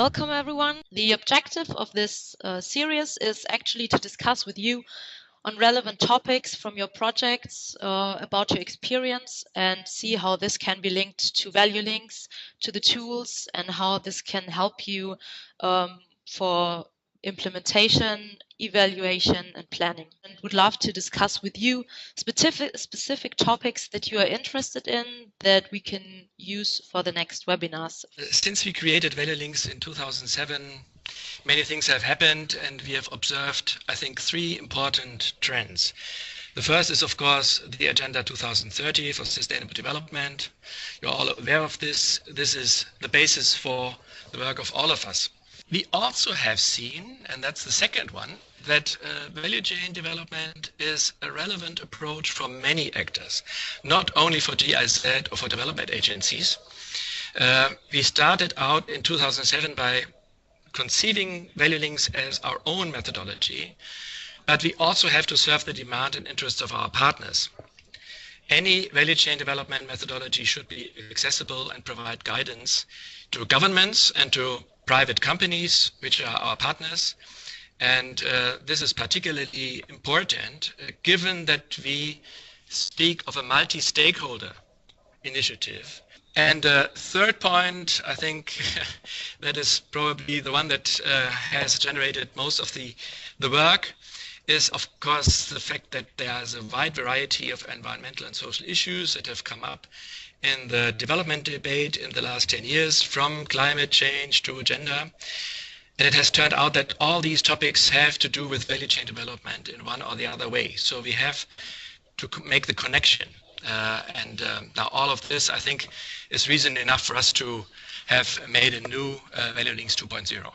Welcome everyone. The objective of this series is actually to discuss with you on relevant topics from your projects about your experience and see how this can be linked to value links, to the tools, and how this can help you for implementation, evaluation, and planning. And would love to discuss with you specific topics that you are interested in that we can use for the next webinars. Since we created ValueLinks in 2007, many things have happened, and we have observed, I think, three important trends. The first is, of course, the Agenda 2030 for Sustainable Development. You're all aware of this. This is the basis for the work of all of us. We also have seen, and that's the second one, that value chain development is a relevant approach for many actors, not only for GIZ or for development agencies. We started out in 2007 by conceiving ValueLinks as our own methodology, but we also have to serve the demand and interests of our partners. Any value chain development methodology should be accessible and provide guidance to governments and to private companies, which are our partners. And this is particularly important given that we speak of a multi-stakeholder initiative. And third point, I think that is probably the one that has generated most of the work, is of course the fact that there's a wide variety of environmental and social issues that have come up in the development debate in the last 10 years, from climate change to gender. And it has turned out that all these topics have to do with value chain development in one or the other way. So we have to make the connection. Now all of this, I think, is reason enough for us to have made a new ValueLinks 2.0.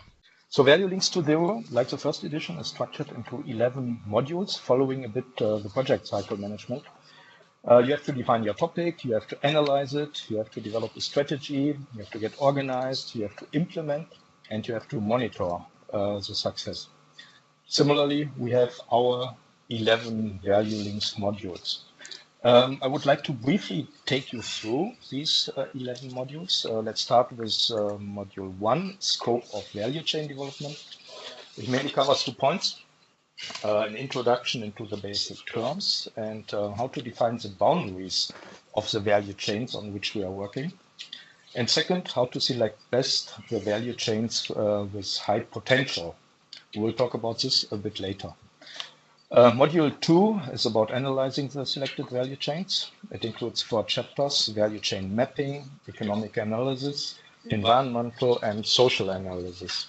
So ValueLinks 2.0, like the first edition, is structured into 11 modules, following a bit the project cycle management. You have to define your topic, you have to analyze it, you have to develop a strategy, you have to get organized, you have to implement, and you have to monitor the success. Similarly, we have our 11 ValueLinks modules. I would like to briefly take you through these 11 modules. Let's start with module 1, Scope of Value Chain Development. It mainly covers 2 points. An introduction into the basic terms and how to define the boundaries of the value chains on which we are working. And second, how to select best the value chains with high potential. We'll talk about this a bit later. Module 2 is about analyzing the selected value chains. It includes 4 chapters: value chain mapping, economic analysis, environmental and social analysis.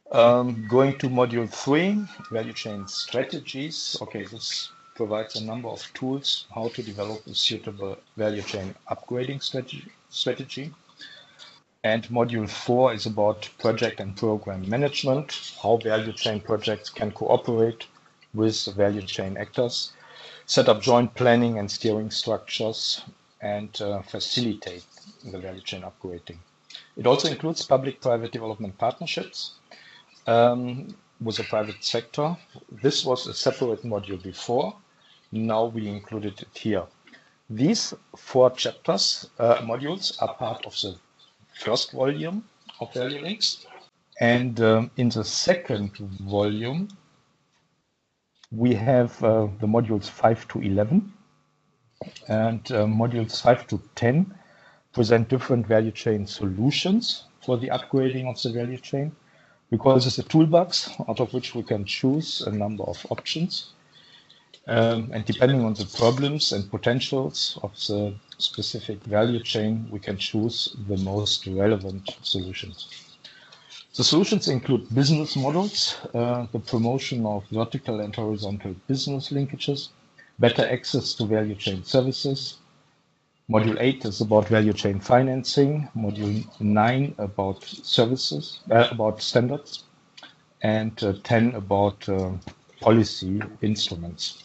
Going to module 3, value chain strategies. Okay, this provides a number of tools how to develop a suitable value chain upgrading strategy. And module 4 is about project and program management, how value chain projects can cooperate with the value chain actors, set up joint planning and steering structures, and facilitate the value chain upgrading. It also includes public-private development partnerships with the private sector. This was a separate module before. Now we included it here. These 4 chapters, modules, are part of the first volume of ValueLinks. And in the second volume, we have the modules 5 to 11. And modules 5 to 10 present different value chain solutions for the upgrading of the value chain. We call this a toolbox, out of which we can choose a number of options. And depending on the problems and potentials of the specific value chain, we can choose the most relevant solutions. The solutions include business models, the promotion of vertical and horizontal business linkages, better access to value chain services. Module 8 is about value chain financing. Module 9 about services, about standards, and 10 about policy instruments.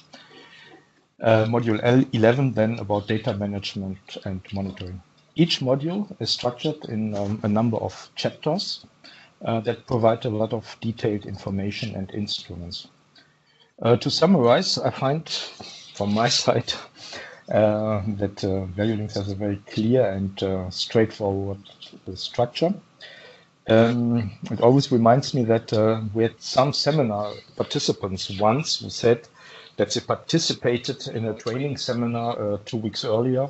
Module 11 then about data management and monitoring. Each module is structured in a number of chapters that provide a lot of detailed information and instruments. To summarize, I find from my side that ValueLinks has a very clear and straightforward structure. It always reminds me that we had some seminar participants once who said that they participated in a training seminar 2 weeks earlier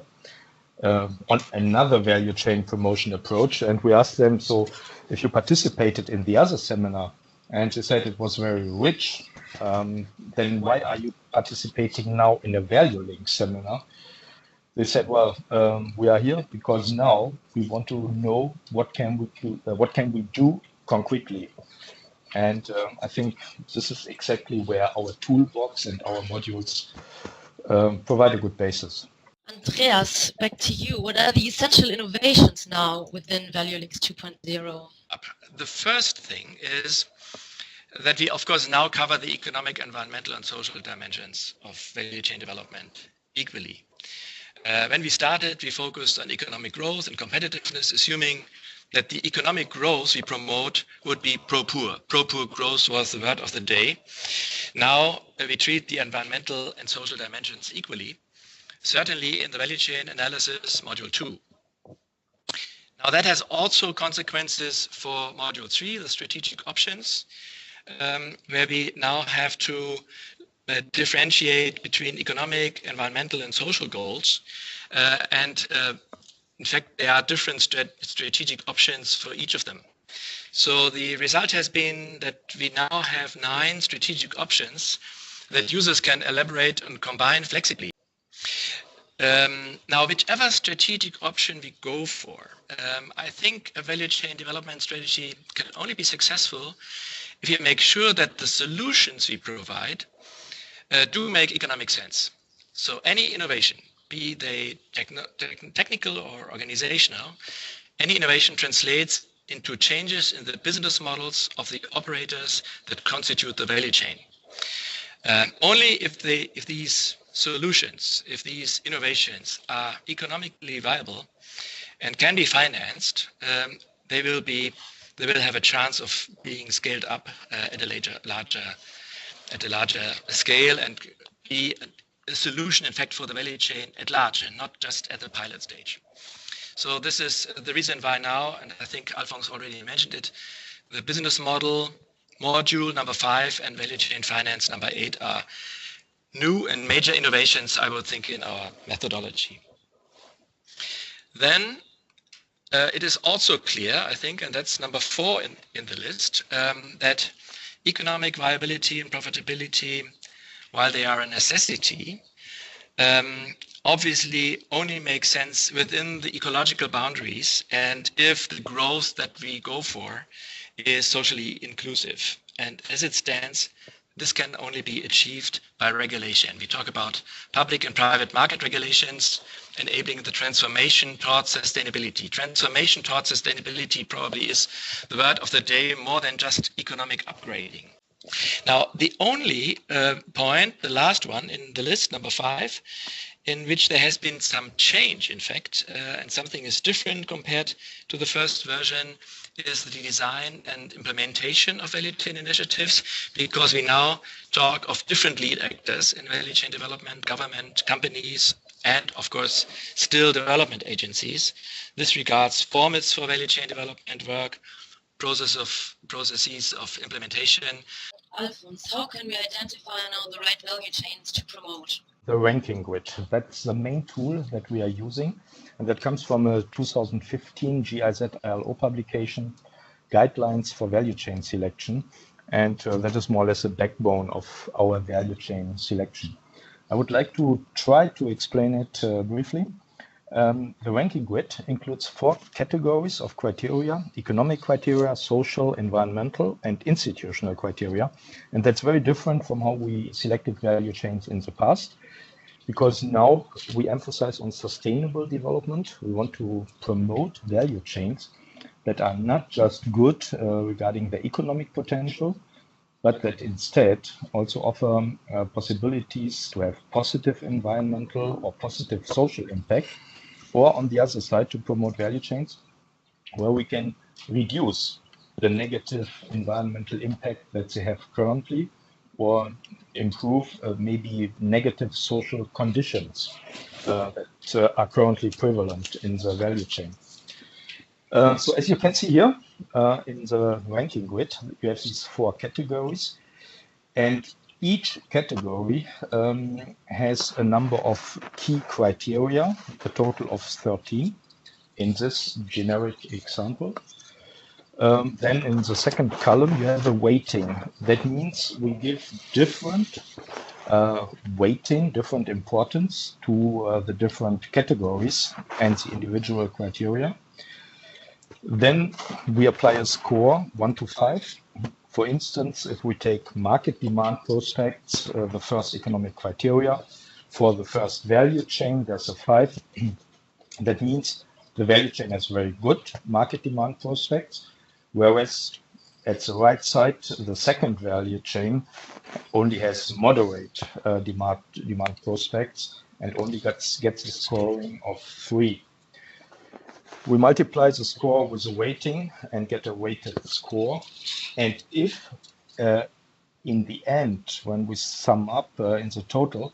on another value chain promotion approach. And we asked them, so if you participated in the other seminar and they said it was very rich, then why are you participating now in a ValueLinks seminar? They said, well, we are here because now we want to know what can we do concretely. And I think this is exactly where our toolbox and our modules provide a good basis. Andreas, back to you. What are the essential innovations now within ValueLinks 2.0? The first thing is that we, of course, now cover the economic, environmental, and social dimensions of value chain development equally. When we started, we focused on economic growth and competitiveness, assuming that the economic growth we promote would be pro-poor. Pro-poor growth was the word of the day. Now we treat the environmental and social dimensions equally, certainly in the value chain analysis, module 2. Now that has also consequences for module 3, the strategic options, where we now have to differentiate between economic, environmental, and social goals. In fact, there are different strategic options for each of them. So the result has been that we now have 9 strategic options that users can elaborate and combine flexibly. Now, whichever strategic option we go for, I think a value chain development strategy can only be successful if you make sure that the solutions we provide do make economic sense. So any innovation, be they technical or organizational, any innovation translates into changes in the business models of the operators that constitute the value chain. Only if these solutions, if these innovations are economically viable and can be financed, they will have a chance of being scaled up at a larger scale and be a solution, in fact, for the value chain at large and not just at the pilot stage. So this is the reason why now, and I think Alphonse already mentioned it, the business model module number 5 and value chain finance number 8 are new and major innovations, I would think, in our methodology. Then it is also clear, I think, and that's number 4 in the list, that economic viability and profitability, while they are a necessity, obviously only make sense within the ecological boundaries and if the growth that we go for is socially inclusive. And as it stands, this can only be achieved by regulation. We talk about public and private market regulations enabling the transformation towards sustainability. Transformation towards sustainability probably is the word of the day more than just economic upgrading. Now, the only point, the last one in the list, number 5, in which there has been some change, in fact, and something is different compared to the first version, is the design and implementation of value chain initiatives, because we now talk of different lead actors in value chain development, government, companies, and of course, still development agencies. This regards formats for value chain development work, processes of implementation. Alphonse, how can we identify now the right value chains to promote? The ranking grid, that's the main tool that we are using, and that comes from a 2015 GIZ ILO publication, Guidelines for Value Chain Selection, and that is more or less a backbone of our value chain selection. I would like to try to explain it briefly. The ranking grid includes 4 categories of criteria: economic criteria, social, environmental, and institutional criteria. And that's very different from how we selected value chains in the past, because now we emphasize on sustainable development. We want to promote value chains that are not just good regarding the economic potential, but that instead also offer possibilities to have positive environmental or positive social impact, or on the other side, to promote value chains where we can reduce the negative environmental impact that they have currently, or improve maybe negative social conditions that are currently prevalent in the value chain. So as you can see here in the ranking grid, you have these 4 categories, and each category has a number of key criteria, a total of 13 in this generic example. Then in the second column, you have a weighting. That means we give different weighting, different importance to the different categories and the individual criteria. Then we apply a score 1 to 5. For instance, if we take market demand prospects, the first economic criteria, for the first value chain, there's a 5. That means the value chain has very good market demand prospects, whereas at the right side, the second value chain only has moderate demand prospects and only gets a scoring of 3. We multiply the score with a weighting and get a weighted score. And if in the end, when we sum up in the total,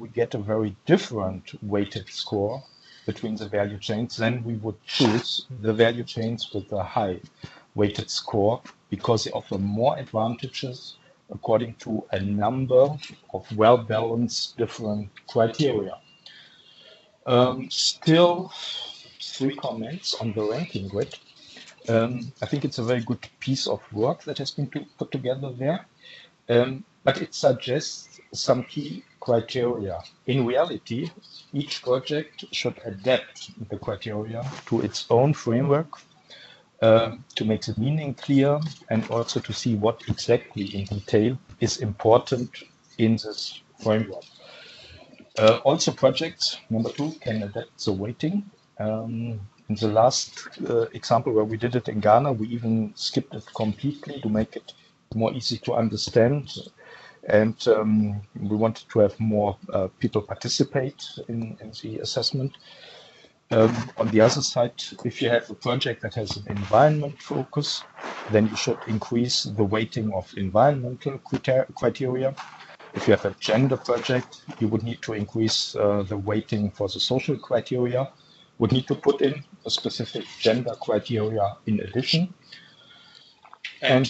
we get a very different weighted score between the value chains, then we would choose the value chains with a high weighted score because they offer more advantages according to a number of well-balanced different criteria. Still, 3 comments on the ranking grid. I think it's a very good piece of work that has been put together there, but it suggests some key criteria. In reality, each project should adapt the criteria to its own framework to make the meaning clear and also to see what exactly in detail is important in this framework. Also, projects, number 2, can adapt the weighting. In the last example where we did it in Ghana, we even skipped it completely to make it more easy to understand. And we wanted to have more people participate in the assessment. On the other side, if you have a project that has an environment focus, then you should increase the weighting of environmental criteria. If you have a gender project, you would need to increase the weighting for the social criteria, would need to put in a specific gender criteria in addition. And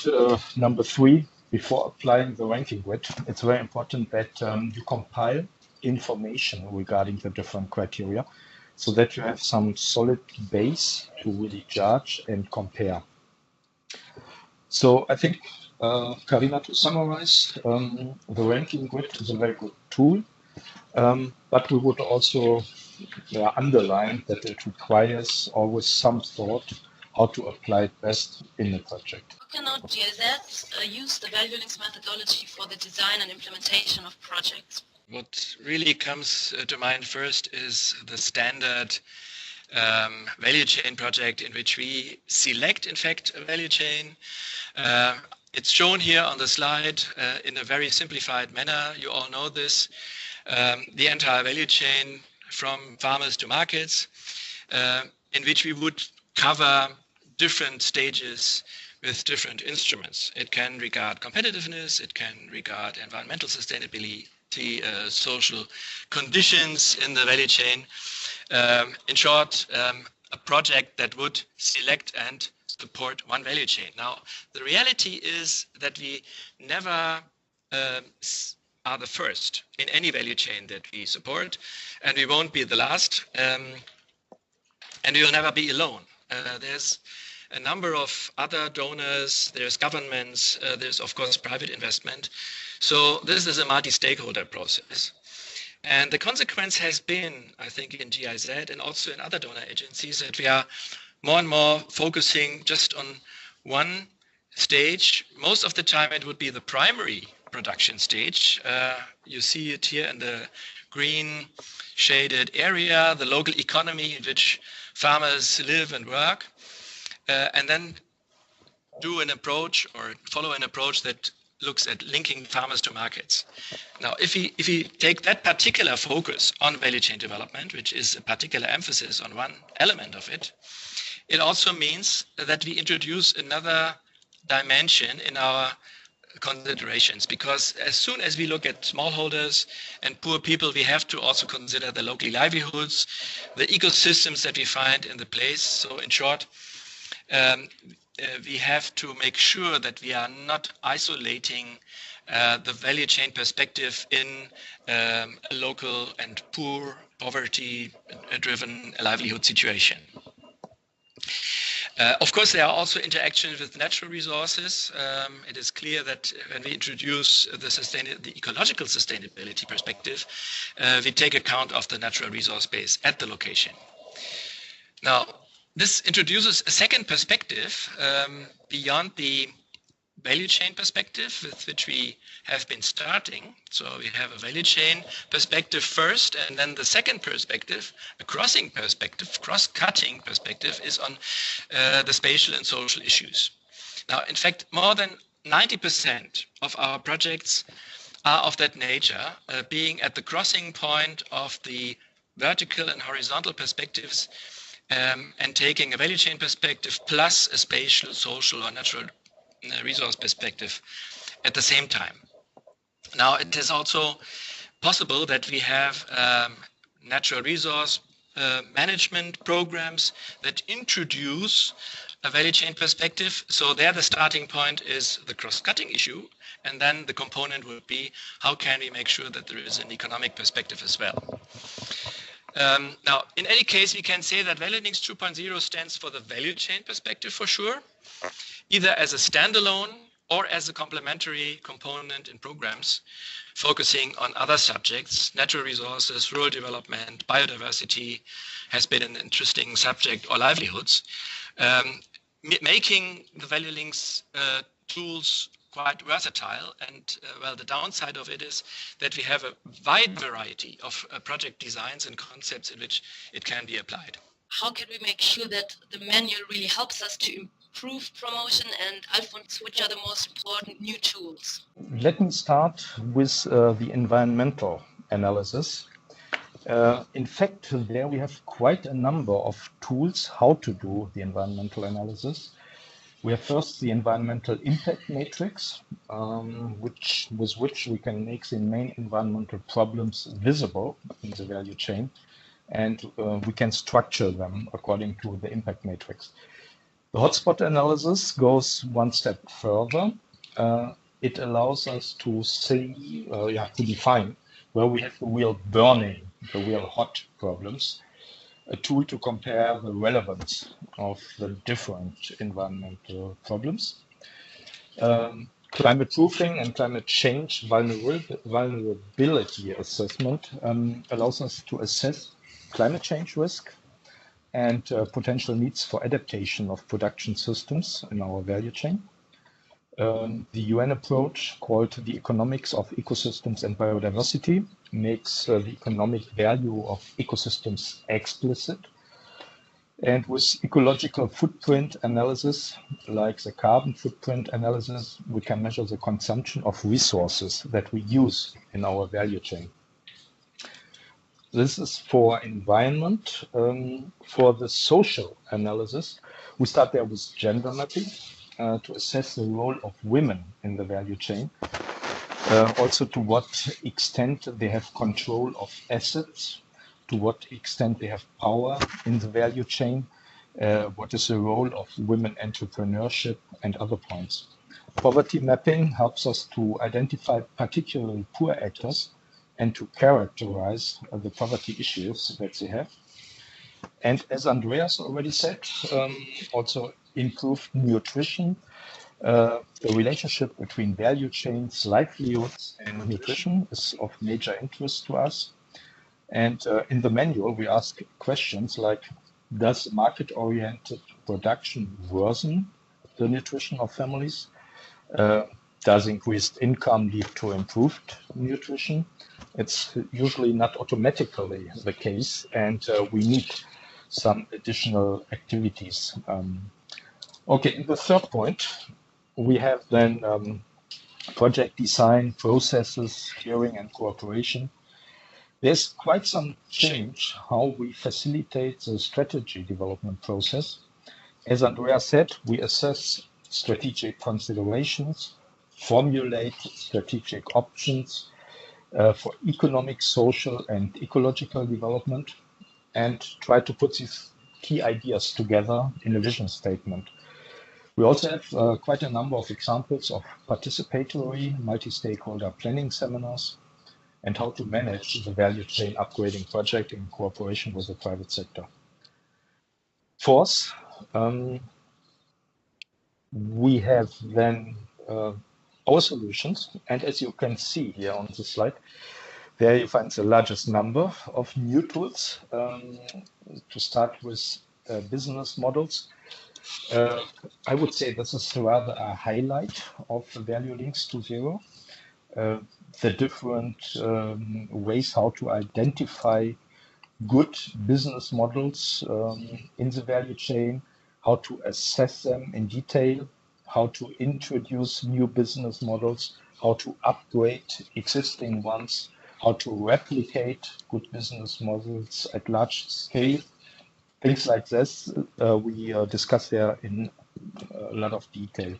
number 3, before applying the ranking grid, it's very important that you compile information regarding the different criteria so that you have some solid base to really judge and compare. So I think, Karina, to summarize, the ranking grid is a very good tool, but we would also underline that it requires always some thought how to apply it best in the project. How can now GIZ use the ValueLinks methodology for the design and implementation of projects? What really comes to mind first is the standard value chain project in which we select, in fact, a value chain. It's shown here on the slide in a very simplified manner. You all know this. The entire value chain from farmers to markets, in which we would cover different stages with different instruments. It can regard competitiveness, it can regard environmental sustainability, social conditions in the value chain. In short, a project that would select and support one value chain. Now, the reality is that we never are the first in any value chain that we support, and we won't be the last, and we will never be alone. There's a number of other donors, there's governments, there's of course private investment. So this is a multi-stakeholder process. And the consequence has been, I think, in GIZ and also in other donor agencies, that we are more and more focusing just on one stage. Most of the time it would be the primary production stage. You see it here in the green shaded area, the local economy in which farmers live and work, and then do an approach or follow an approach that looks at linking farmers to markets. Now, if we take that particular focus on value chain development, which is a particular emphasis on one element of it, it also means that we introduce another dimension in our considerations, because as soon as we look at smallholders and poor people, we have to also consider the local livelihoods, the ecosystems that we find in the place. So in short, we have to make sure that we are not isolating the value chain perspective in a local and poor, poverty-driven livelihood situation. Of course, there are also interactions with natural resources. It is clear that when we introduce the ecological sustainability perspective, we take account of the natural resource base at the location. Now, this introduces a second perspective beyond the value chain perspective with which we have been starting. So we have a value chain perspective first, and then the second perspective, a cross-cutting perspective, is on the spatial and social issues. Now, in fact, more than 90% of our projects are of that nature, being at the crossing point of the vertical and horizontal perspectives, and taking a value chain perspective plus a spatial, social, or natural resource perspective at the same time. Now, it is also possible that we have natural resource management programs that introduce a value chain perspective. So there the starting point is the cross-cutting issue, and then the component would be how can we make sure that there is an economic perspective as well. Now, in any case, we can say that ValueLinks 2.0 stands for the value chain perspective for sure, either as a standalone or as a complementary component in programs focusing on other subjects. Natural resources, rural development, biodiversity has been an interesting subject, or livelihoods, making the ValueLinks tools quite versatile. And well, the downside of it is that we have a wide variety of project designs and concepts in which it can be applied. How can we make sure that the manual really helps us to improve promotion? And Alfons, which are the most important new tools? Let me start with the environmental analysis. In fact, there we have quite a number of tools how to do the environmental analysis. We have first the environmental impact matrix, with which we can make the main environmental problems visible in the value chain, and we can structure them according to the impact matrix. The hotspot analysis goes one step further. It allows us to see, to define where we have the real burning, the real hot problems, a tool to compare the relevance of the different environmental problems. Climate proofing and climate change vulnerability assessment allows us to assess climate change risk and potential needs for adaptation of production systems in our value chain. The UN approach, called the economics of ecosystems and biodiversity, makes the economic value of ecosystems explicit. And with ecological footprint analysis, like the carbon footprint analysis, we can measure the consumption of resources that we use in our value chain. This is for environment. For the social analysis, we start there with gender mapping to assess the role of women in the value chain. Also, to what extent they have control of assets, to what extent they have power in the value chain, what is the role of women entrepreneurship, and other points. Poverty mapping helps us to identify particularly poor actors and to characterize the poverty issues that they have. And as Andreas already said, also improved nutrition. The relationship between value chains, livelihoods, and nutrition is of major interest to us. And in the manual, we ask questions like, does market-oriented production worsen the nutrition of families? Does increased income lead to improved nutrition? It's usually not automatically the case, and we need some additional activities. Okay, the third point, we have then project design, processes, steering, and cooperation. There's quite some change how we facilitate the strategy development process. As Andrea said, we assess strategic considerations, formulate strategic options for economic, social, and ecological development, and try to put these key ideas together in a vision statement. We also have quite a number of examples of participatory multi-stakeholder planning seminars and how to manage the value chain upgrading project in cooperation with the private sector. Fourth, we have then our solutions, and as you can see here on the slide, there you find the largest number of new tools. To start with business models, I would say this is rather a highlight of ValueLinks 2.0. The different ways how to identify good business models in the value chain, how to assess them in detail, how to introduce new business models, how to upgrade existing ones, how to replicate good business models at large scale. Things like this we discuss there in a lot of detail.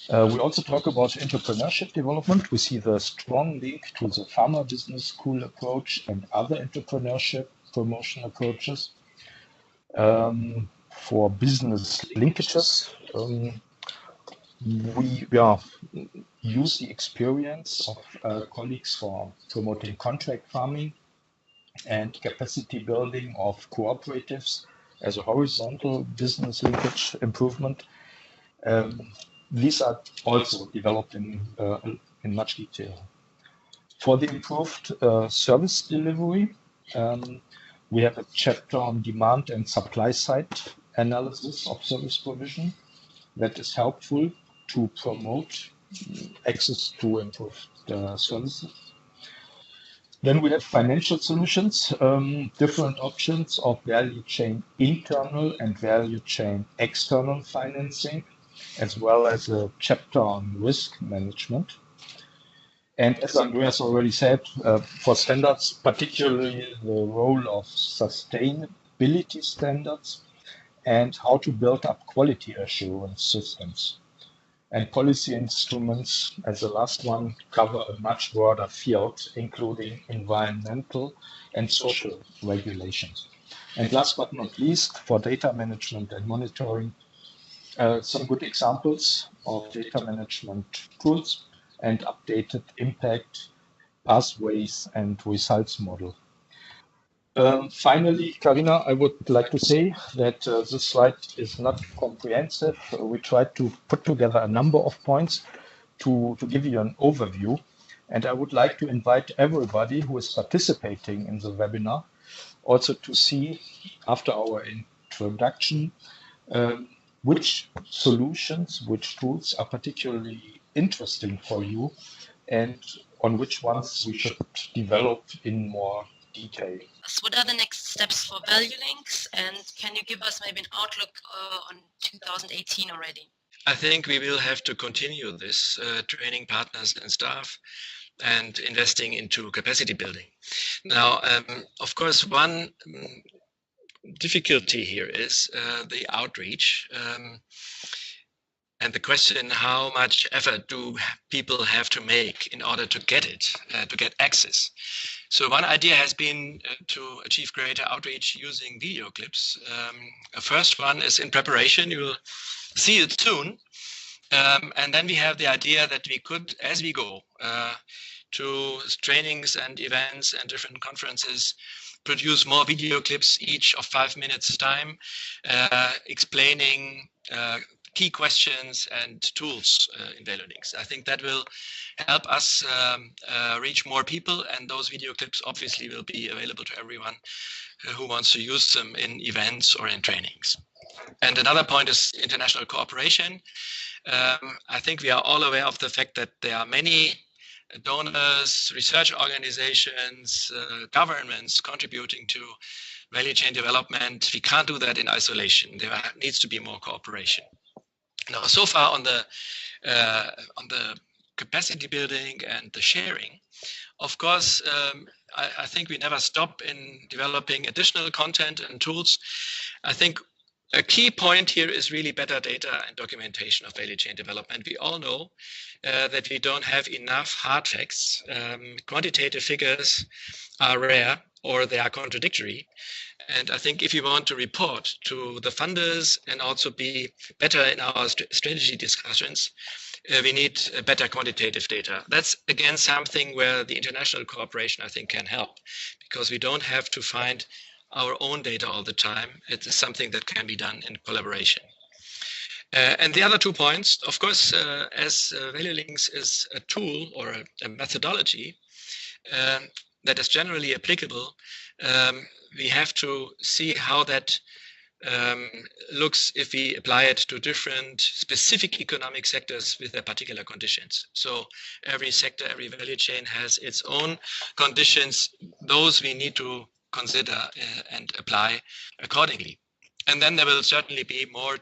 We also talk about entrepreneurship development. We see the strong link to the farmer business school approach and other entrepreneurship promotion approaches. For business linkages, we use the experience of colleagues for promoting contract farming and capacity building of cooperatives as a horizontal business linkage improvement. These are also developed in much detail. For the improved service delivery, we have a chapter on demand and supply side analysis of service provision that is helpful to promote access to improved services. Then we have financial solutions, different options of value chain internal and value chain external financing, as well as a chapter on risk management. And as Andreas already said, for standards, particularly the role of sustainability standards and how to build up quality assurance systems. And policy instruments, as the last one, cover a much broader field, including environmental and social regulations. And last but not least, for data management and monitoring, some good examples of data management tools and updated impact pathways and results model. Finally, Karina, I would like to say that this slide is not comprehensive. We tried to put together a number of points to give you an overview. And I would like to invite everybody who is participating in the webinar also to see, after our introduction, which solutions, which tools are particularly interesting for you and on which ones we should develop in more detail. So what are the next steps for ValueLinks, and can you give us maybe an outlook on 2018 already? I think we will have to continue this, training partners and staff and investing into capacity building. Now, of course, one difficulty here is the outreach. And the question, how much effort do people have to make in order to get it, to get access? So one idea has been to achieve greater outreach using video clips. The first one is in preparation. You will see it soon. And then we have the idea that we could, as we go to trainings and events and different conferences, produce more video clips, each of 5 minutes time, explaining key questions and tools in ValueLinks. I think that will help us reach more people, and those video clips obviously will be available to everyone who wants to use them in events or in trainings. And another point is international cooperation. I think we are all aware of the fact that there are many donors, research organizations, governments contributing to value chain development. We can't do that in isolation. There needs to be more cooperation. Now, so far on the capacity building and the sharing, of course, I think we never stop in developing additional content and tools. I think A key point here is really better data and documentation of value chain development. We all know that we don't have enough hard facts. Quantitative figures are rare or they are contradictory. And I think if you want to report to the funders and also be better in our strategy discussions, we need better quantitative data. That's again something where the international cooperation I think can help, because we don't have to find our own data all the time. It is something that can be done in collaboration. And the other 2 points, of course, as ValueLinks is a tool or a methodology that is generally applicable, we have to see how that looks if we apply it to different specific economic sectors with their particular conditions. So every sector, every value chain has its own conditions. Those we need to consider and apply accordingly. And then there will certainly be more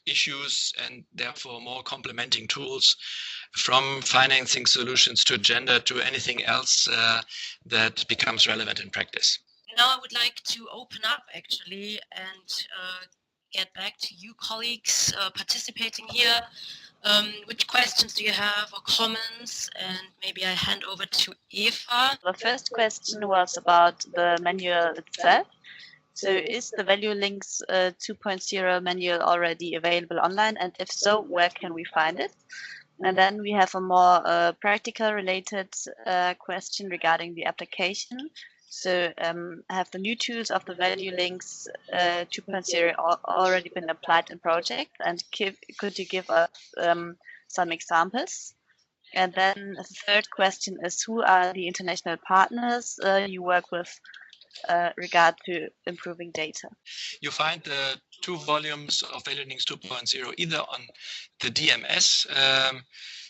issues and therefore more complementing tools, from financing solutions to gender to anything else that becomes relevant in practice. Now I would like to open up actually and get back to you colleagues participating here. Which questions do you have or comments? And maybe I hand over to Eva. The first question was about the manual itself. So is the ValueLinks 2.0 manual already available online? And if so, where can we find it? And then we have a more practical related question regarding the application. So have the new tools of the ValueLinks 2.0 already been applied in project? And could you give us some examples? And then the third question is, who are the international partners you work with regard to improving data? You find the 2 volumes of ValueLinks 2.0 either on the DMS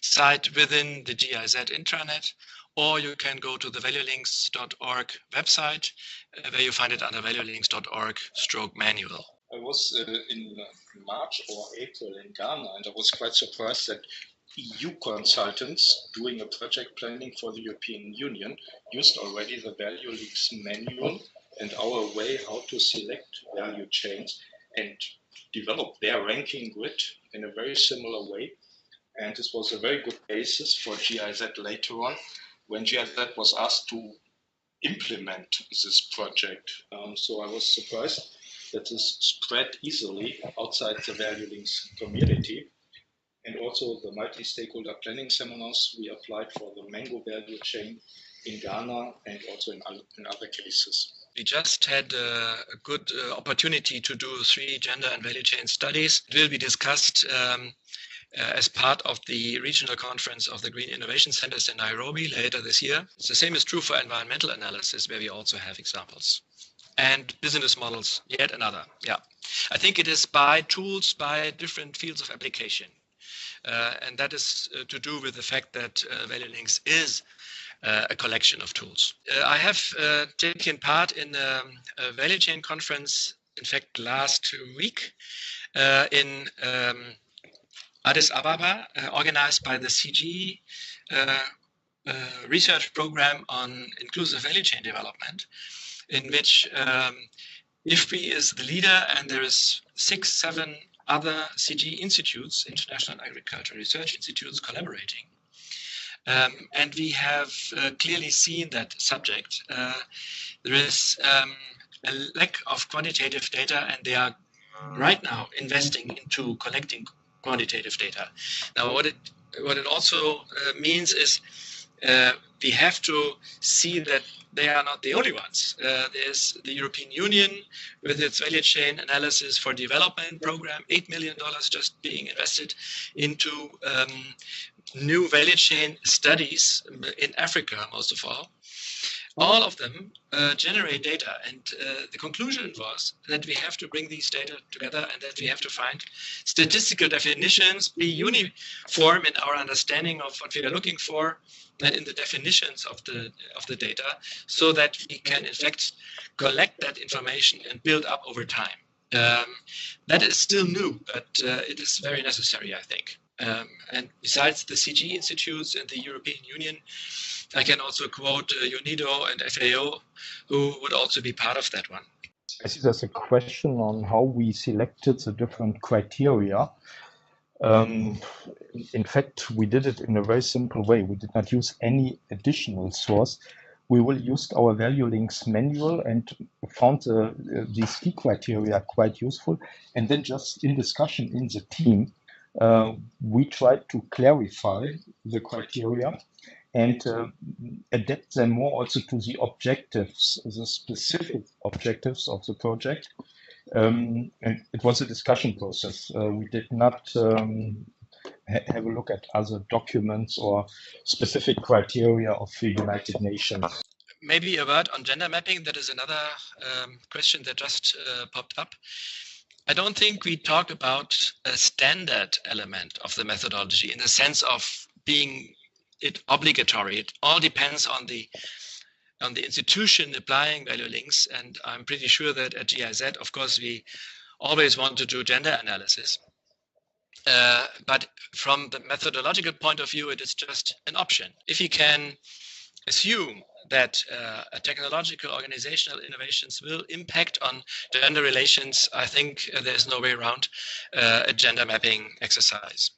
site within the GIZ intranet, or you can go to the valuelinks.org website where you find it under valuelinks.org/manual. I was in March or April in Ghana, and I was quite surprised that EU consultants doing a project planning for the European Union used already the ValueLinks manual and our way how to select value chains and develop their ranking grid in a very similar way. And this was a very good basis for GIZ later on, when GIZ was asked to implement this project. So I was surprised that this spread easily outside the ValueLinks community. And also the multi-stakeholder planning seminars we applied for the mango value chain in Ghana and also in other cases. We just had a good opportunity to do 3 gender and value chain studies. It will be discussed as part of the regional conference of the Green Innovation Centers in Nairobi later this year. The same is true for environmental analysis, where we also have examples. And business models, yet another. Yeah, I think it is by tools, by different fields of application. And that is to do with the fact that ValueLinks is a collection of tools. I have taken part in a value chain conference, in fact, last week in Addis Ababa, organized by the CG research program on inclusive value chain development, in which IFPRI is the leader, and there is 6-7 other CG institutes, International Agricultural Research Institutes, collaborating. And we have clearly seen that subject. There is a lack of quantitative data, and they are right now investing into collecting quantitative data. Now, what it also means is we have to see that they are not the only ones. There's the European Union with its value chain analysis for development program, $8 million just being invested into new value chain studies in Africa, most of all. All of them generate data, and the conclusion was that we have to bring these data together and that we have to find statistical definitions, be uniform in our understanding of what we are looking for and in the definitions of the data, so that we can in fact collect that information and build up over time. That is still new, but it is very necessary, I think. And besides the CG institutes and the European Union, I can also quote UNIDO and FAO, who would also be part of that one. I see there's a question on how we selected the different criteria. In fact, we did it in a very simple way. We did not use any additional source. We will use our ValueLinks manual and found these key criteria quite useful. And then just in discussion in the team, we tried to clarify the criteria and adapt them more also to the objectives, the specific objectives of the project. And it was a discussion process. We did not have a look at other documents or specific criteria of the United Nations. Maybe a word on gender mapping. That is another question that just popped up. I don't think we talk about a standard element of the methodology in the sense of being it obligatory. It all depends on the institution applying ValueLinks, and I'm pretty sure that at GIZ, of course, we always want to do gender analysis. But from the methodological point of view, it is just an option. If you can assume that technological organizational innovations will impact on gender relations, I think there's no way around a gender mapping exercise.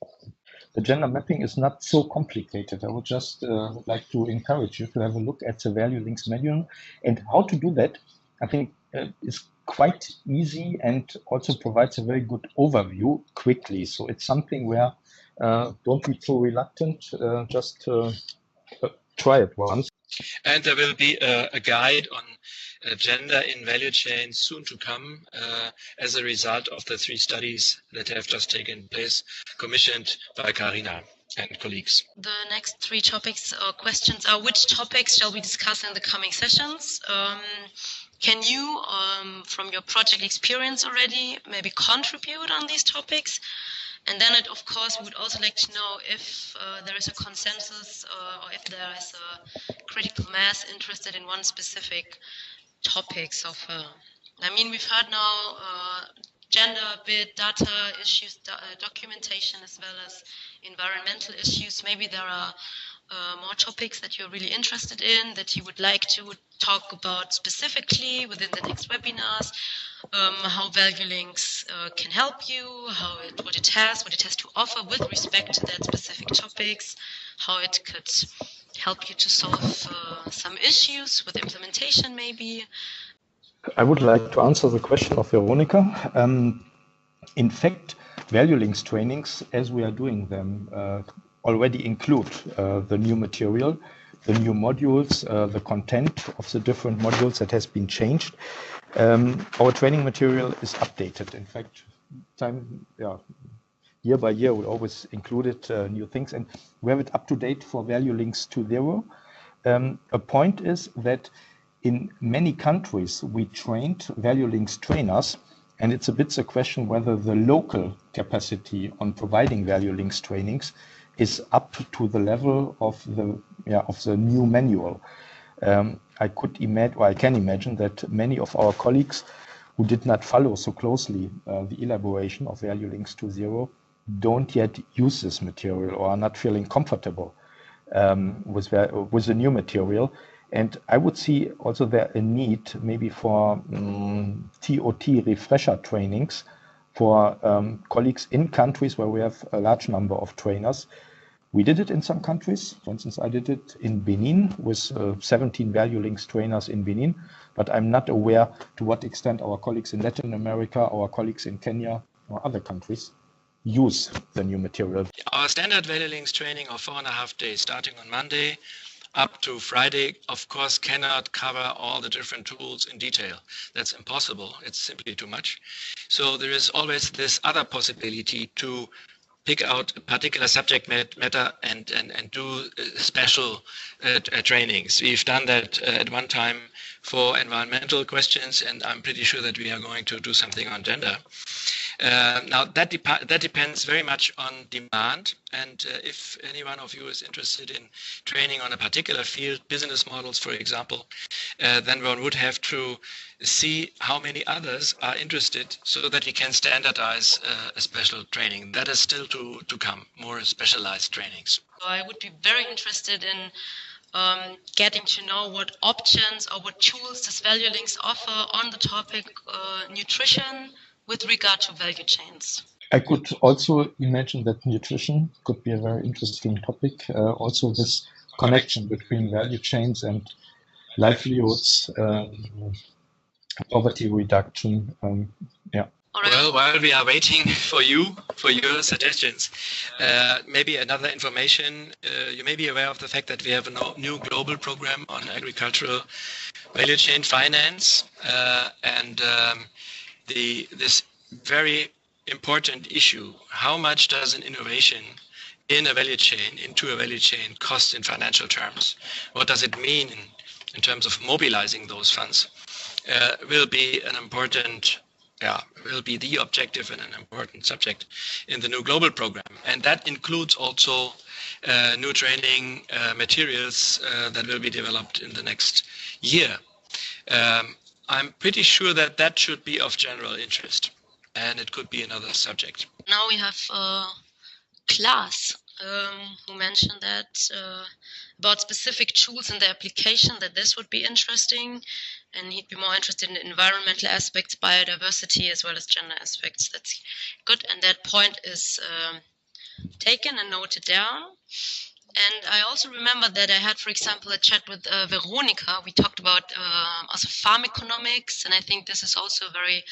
The gender mapping is not so complicated. I would just like to encourage you to have a look at the ValueLinks manual, and how to do that, I think, is quite easy and also provides a very good overview quickly. So it's something where don't be too reluctant, just try it once. And there will be a guide on gender in value chains soon to come as a result of the 3 studies that have just taken place, commissioned by Karina and colleagues. The next 3 topics or questions are: which topics shall we discuss in the coming sessions? Can you, from your project experience already, maybe contribute on these topics? And then, of course, we would also like to know if there is a consensus or if there is a critical mass interested in one specific topic so far. I mean, we've heard now gender, bit, data issues, documentation, as well as environmental issues. Maybe there are more topics that you're really interested in, that you would like to talk about specifically within the next webinars. How ValueLinks can help you, what it has to offer with respect to that specific topics, how it could help you to solve some issues with implementation maybe. I would like to answer the question of Veronica. In fact, ValueLinks trainings, as we are doing them, already include the new material, the new modules, the content of the different modules that has been changed. Our training material is updated. In fact, year by year, we always included new things, and we have it up to date for ValueLinks 2.0. A point is that in many countries, we trained ValueLinks trainers, and it's a bit the question whether the local capacity on providing ValueLinks trainings is up to the level of the new manual. I can imagine that many of our colleagues who did not follow so closely the elaboration of ValueLinks 2.0 don't yet use this material or are not feeling comfortable with the new material. And I would see also there a need maybe for TOT refresher trainings for colleagues in countries where we have a large number of trainers. We did it in some countries. For instance, I did it in Benin with 17 ValueLinks trainers in Benin, but I'm not aware to what extent our colleagues in Latin America, our colleagues in Kenya or other countries use the new material. Our standard ValueLinks training of 4.5 days starting on Monday up to Friday, of course, cannot cover all the different tools in detail. That's impossible. It's simply too much. So there is always this other possibility to pick out a particular subject matter and do special trainings. We've done that at one time for environmental questions, and I'm pretty sure that we are going to do something on gender. Now that depends very much on demand, and if any one of you is interested in training on a particular field, business models, for example, then one would have to see how many others are interested so that we can standardize a special training. That is still to come, more specialized trainings. So I would be very interested in getting to know what options or what tools does ValueLinks offer on the topic nutrition with regard to value chains. I could also imagine that nutrition could be a very interesting topic. Also, this connection between value chains and livelihoods, poverty reduction. Yeah. Well, while we are waiting for your suggestions, maybe another information. You may be aware of the fact that we have a new global program on agricultural value chain finance, and this very important issue: how much does an innovation into a value chain cost in financial terms? What does it mean in terms of mobilizing those funds? Will be the objective and an important subject in the new global program. And that includes also new training materials that will be developed in the next year. I'm pretty sure that should be of general interest, and it could be another subject. Now we have Klaas, who mentioned that about specific tools in the application, that this would be interesting, and he'd be more interested in environmental aspects, biodiversity, as well as gender aspects. That's good, and that point is taken and noted down. And I also remember that I had, for example, a chat with Veronica. We talked about also farm economics, and I think this is also very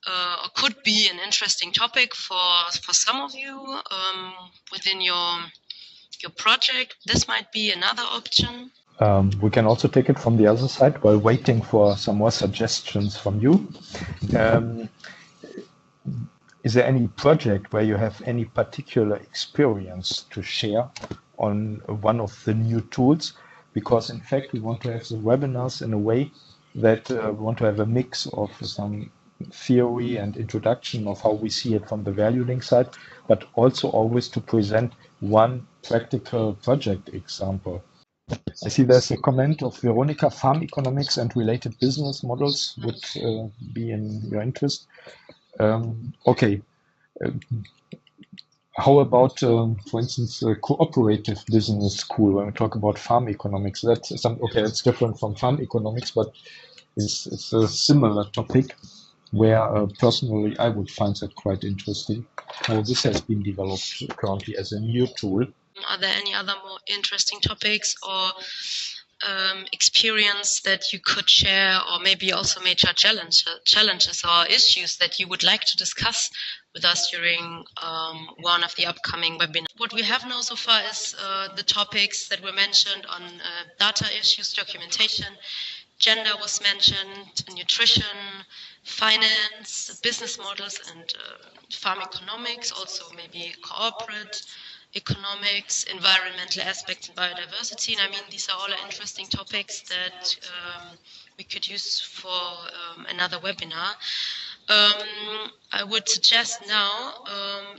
or could be an interesting topic for some of you within your project. This might be another option. We can also take it from the other side while waiting for some more suggestions from you. Is there any project where you have any particular experience to share on one of the new tools? Because in fact, we want to have the webinars in a way that we want to have a mix of some theory and introduction of how we see it from the ValueLinks side, but also always to present one practical project example. I see there's a comment of Veronica: farm economics and related business models would be in your interest. Okay. How about, for instance, a cooperative business school when we talk about farm economics? That's it's different from farm economics, but it's a similar topic where personally I would find that quite interesting. How this has been developed currently as a new tool. Are there any other more interesting topics or experience that you could share, or maybe also major challenges or issues that you would like to discuss with us during one of the upcoming webinars? What we have now so far is the topics that were mentioned on data issues, documentation, gender was mentioned, nutrition, finance, business models, and farm economics, also maybe corporate economics, environmental aspects, and biodiversity. And I mean, these are all interesting topics that we could use for another webinar. I would suggest now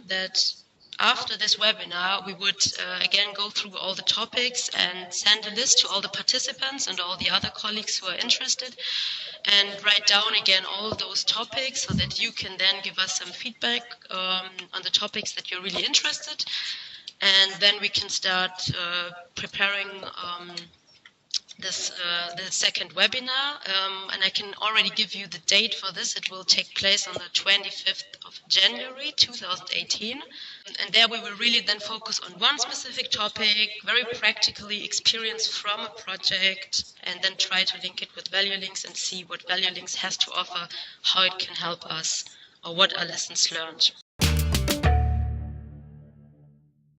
that after this webinar, we would again go through all the topics and send a list to all the participants and all the other colleagues who are interested, and write down again all those topics so that you can then give us some feedback on the topics that you're really interested. And then we can start preparing the second webinar. And I can already give you the date for this. It will take place on the 25th of January 2018. And there we will really then focus on one specific topic, very practically experience from a project, and then try to link it with ValueLinks and see what ValueLinks has to offer, how it can help us, or what are lessons learned.